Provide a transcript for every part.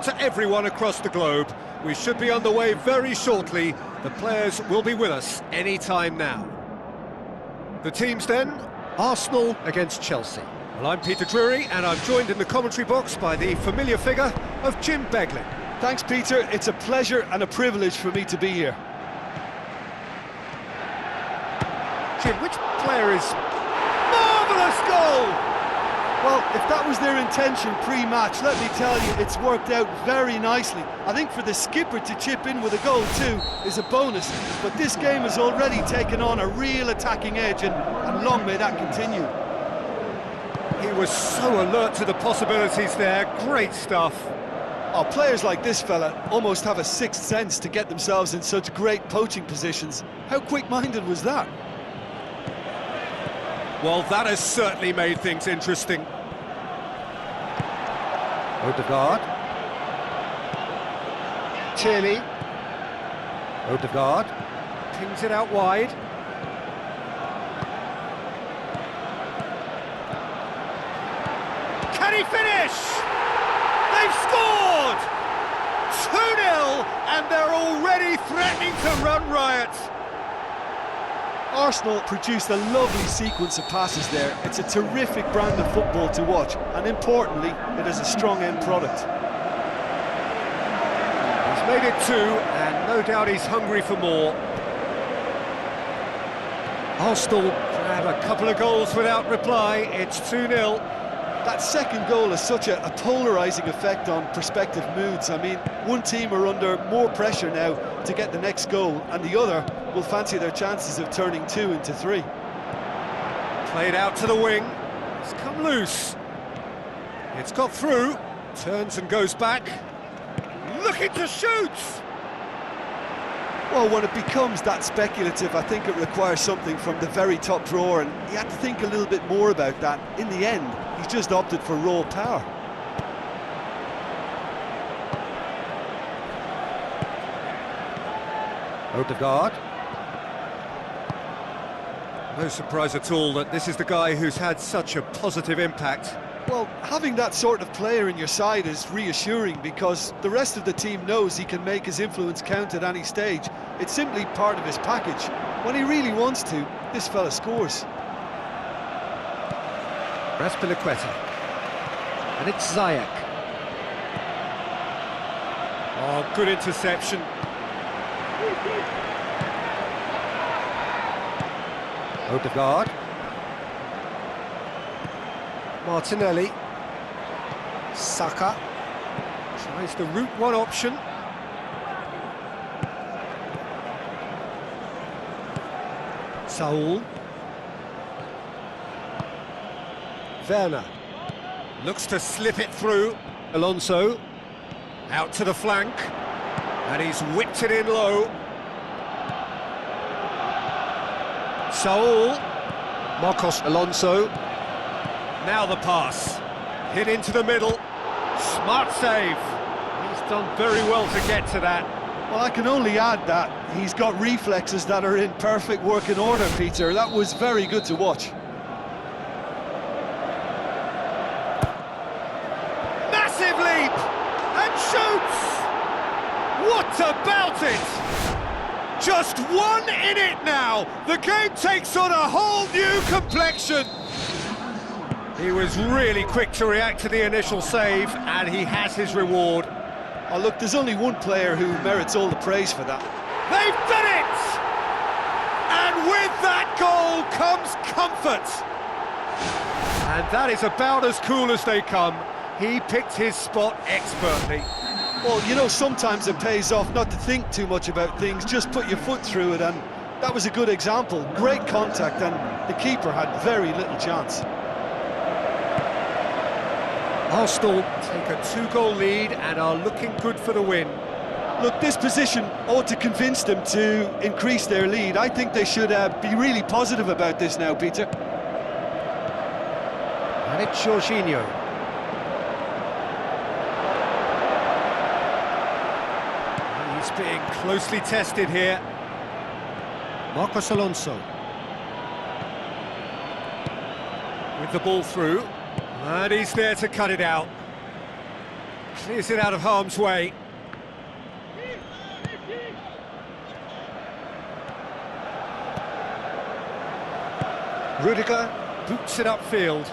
To everyone across the globe, we should be on the way very shortly. The players will be with us any time now. The teams then, Arsenal against Chelsea. Well, I'm Peter Drury, and I'm joined in the commentary box by the familiar figure of Jim Beglin. Thanks, Peter. It's a pleasure and a privilege for me to be here. Jim, which player is... Marvellous goal! Well, if that was their intention pre-match, let me tell you, it's worked out very nicely. I think for the skipper to chip in with a goal too is a bonus, but this game has already taken on a real attacking edge, and long may that continue. He was so alert to the possibilities there. Great stuff. Oh, players like this fella almost have a sixth sense to get themselves in such great poaching positions. How quick-minded was that? Well, that has certainly made things interesting. Odegaard. Tierney. Odegaard. Pings it out wide. Can he finish? They've scored! 2-0, and they're already threatening to run riot. Arsenal produced a lovely sequence of passes there. It's a terrific brand of football to watch, and importantly, it is a strong end product. He's made it 2, and no doubt he's hungry for more. Arsenal grab a couple of goals without reply. It's 2-0. That second goal has such a polarising effect on prospective moods. I mean, one team are under more pressure now to get the next goal, and the other will fancy their chances of turning 2 into 3. Played out to the wing. It's come loose. It's got through. Turns and goes back. Looking to shoot! Well, when it becomes that speculative, I think it requires something from the very top drawer, and you have to think a little bit more about that. In the end, he's just opted for raw power. Odegaard. No surprise at all that this is the guy who's had such a positive impact. Well, having that sort of player in your side is reassuring, because the rest of the team knows he can make his influence count at any stage. It's simply part of his package. When he really wants to, this fella scores. Raspilicueta. And it's Ziyech. Oh, good interception. Odegaard. Martinelli. Saka. Tries the route one option. Saul. Werner. Looks to slip it through. Alonso. Out to the flank. And he's whipped it in low. Saul. Marcos Alonso. Now the pass. Hit into the middle. Smart save. He's done very well to get to that. Well, I can only add that he's got reflexes that are in perfect working order, Peter. That was very good to watch. Massive leap! And shoots! What about it? Just 1 in it now! The game takes on a whole new complexion! He was really quick to react to the initial save, and he has his reward. Oh, look, there's only one player who merits all the praise for that. They've done it! And with that goal comes comfort. And that is about as cool as they come. He picked his spot expertly. Well, you know, sometimes it pays off not to think too much about things, just put your foot through it, and that was a good example. Great contact, and the keeper had very little chance. Arsenal take a 2-goal lead and are looking good for the win. Look, this position ought to convince them to increase their lead. I think they should be really positive about this now, Peter. And it's Jorginho. He's being closely tested here. Marcos Alonso. With the ball through. And he's there to cut it out. Clears it out of harm's way. Rudiger boots it upfield.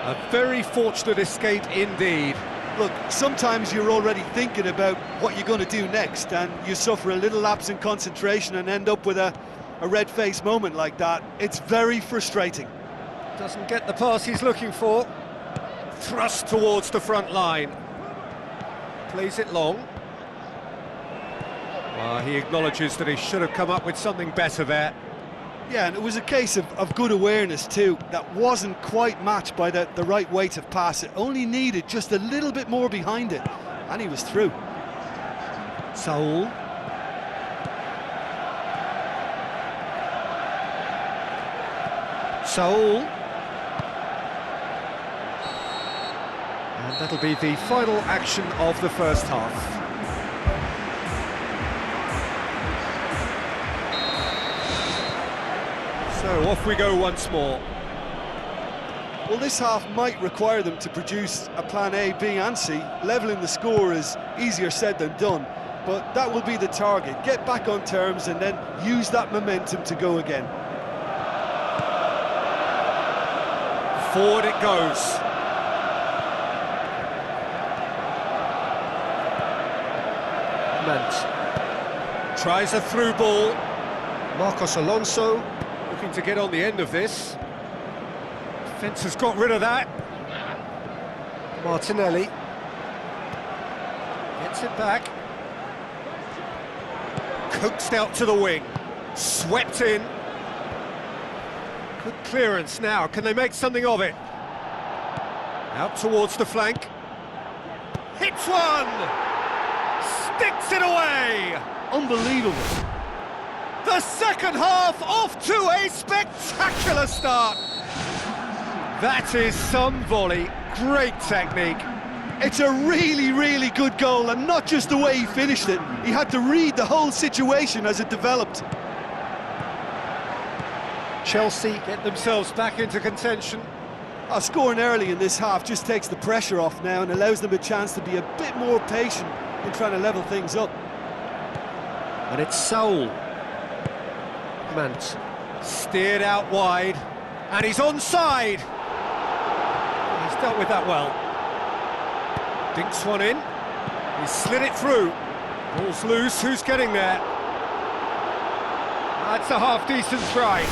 A very fortunate escape indeed. Look, sometimes you're already thinking about what you're going to do next, and you suffer a little lapse in concentration and end up with a red-faced moment like that. It's very frustrating. Doesn't get the pass he's looking for. Thrust towards the front line. Plays it long. Well, he acknowledges that he should have come up with something better there. Yeah, and it was a case of good awareness too. That wasn't quite matched by the right weight of pass. It only needed just a little bit more behind it, and he was through. Saul. Saul. And that'll be the final action of the first half. So off we go once more. Well, this half might require them to produce a plan A, B and C. Levelling the score is easier said than done, but that will be the target. Get back on terms and then use that momentum to go again. Forward it goes. Mant tries a through ball. Marcos Alonso looking to get on the end of this. Defence has got rid of that. Martinelli gets it back. Coaxed out to the wing. Swept in. Good clearance now. Can they make something of it? Out towards the flank. Hits one! Sticks it away! Unbelievable. The second half off to a spectacular start. That is some volley. Great technique. It's a really, really good goal, and not just the way he finished it. He had to read the whole situation as it developed. Chelsea get themselves back into contention. Scoring early in this half just takes the pressure off now and allows them a chance to be a bit more patient in trying to level things up. And it's Saul. Mant steered out wide, and he's onside. He's dealt with that well. Dinks one in. He slid it through. Ball's loose. Who's getting there? That's a half-decent try.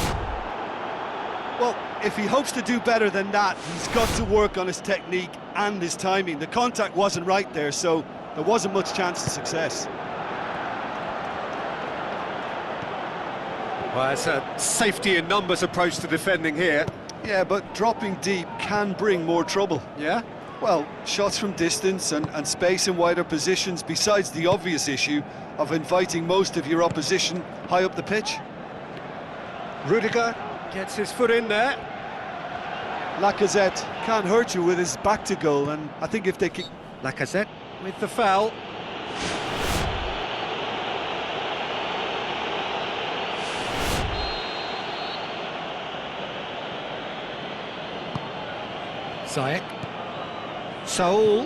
Well, if he hopes to do better than that, he's got to work on his technique and his timing. The contact wasn't right there, so there wasn't much chance of success. Well, it's a safety in numbers approach to defending here. Yeah, but dropping deep can bring more trouble. Yeah? Well, shots from distance and space in wider positions, besides the obvious issue of inviting most of your opposition high up the pitch. Rudiger gets his foot in there. Lacazette can't hurt you with his back to goal, and I think if they kick... Lacazette with the foul. Ziyech. Saul.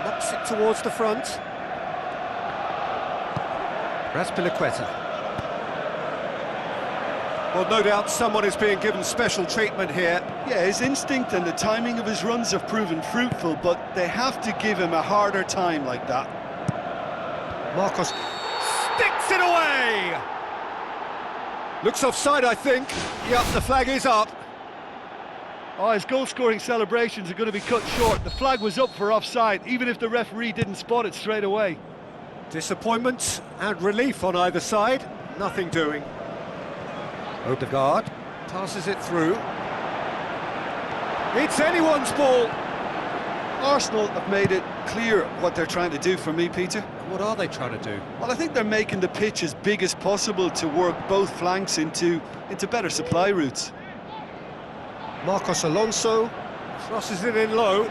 Knocks it towards the front. Raspilicueta. Well, no doubt someone is being given special treatment here. Yeah, his instinct and the timing of his runs have proven fruitful, but they have to give him a harder time like that. Marcos sticks it away! Looks offside, I think. Yep, the flag is up. Oh, his goal-scoring celebrations are going to be cut short. The flag was up for offside, even if the referee didn't spot it straight away. Disappointment and relief on either side. Nothing doing. Odegaard passes it through. It's anyone's ball. Arsenal have made it clear what they're trying to do for me, Peter. What are they trying to do? Well, I think they're making the pitch as big as possible to work both flanks into better supply routes. Marcos Alonso crosses it in low.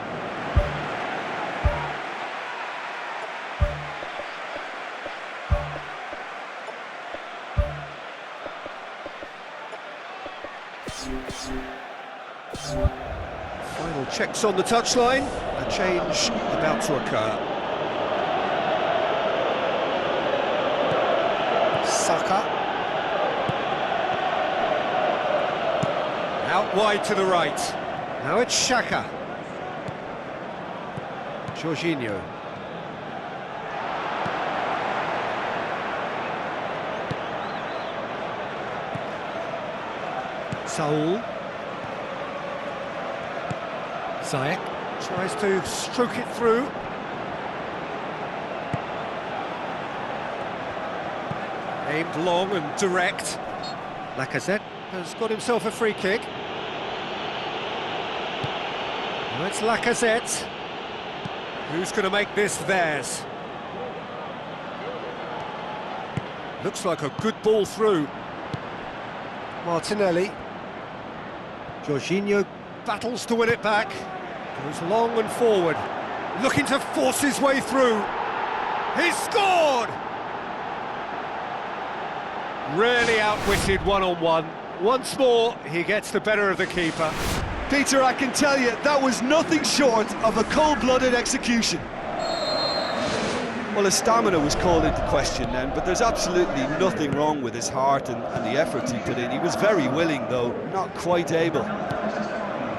Final checks on the touchline. A change about to occur. Saka. Out wide to the right. Now it's Xhaka. Jorginho. Saul. Ziyech tries to stroke it through. Aimed long and direct. Lacazette has got himself a free kick. Now it's Lacazette. Who's going to make this theirs? Looks like a good ball through. Martinelli. Jorginho battles to win it back. Goes long and forward. Looking to force his way through. He's scored! Really outwitted one-on-one. Once more, he gets the better of the keeper. Peter, I can tell you, that was nothing short of a cold-blooded execution. Well, his stamina was called into question then, but there's absolutely nothing wrong with his heart and the efforts he put in. He was very willing, though, not quite able.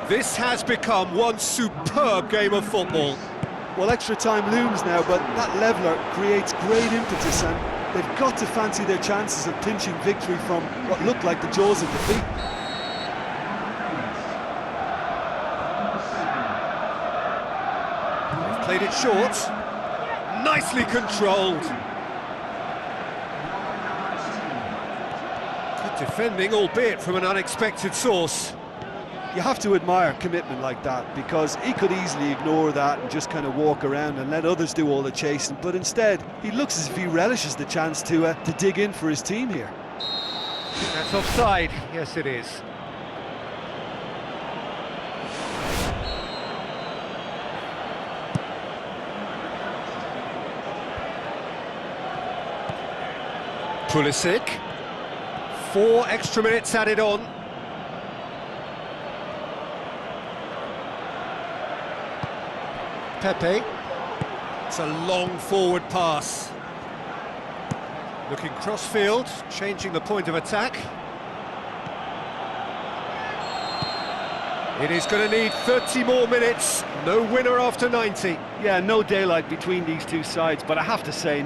This has become one superb game of football. Well, extra time looms now, but that leveller creates great impetus, and they've got to fancy their chances of pinching victory from what looked like the jaws of defeat. They've played it short. Nicely controlled. Good defending, albeit from an unexpected source. You have to admire commitment like that, because he could easily ignore that and just kind of walk around and let others do all the chasing, but instead he looks as if he relishes the chance to dig in for his team here. That's offside. Yes, it is. Pulisic. 4 extra minutes added on. Pepe. It's a long forward pass. Looking cross-field, changing the point of attack. It is going to need 30 more minutes. No winner after 90. Yeah, no daylight between these two sides, but I have to say,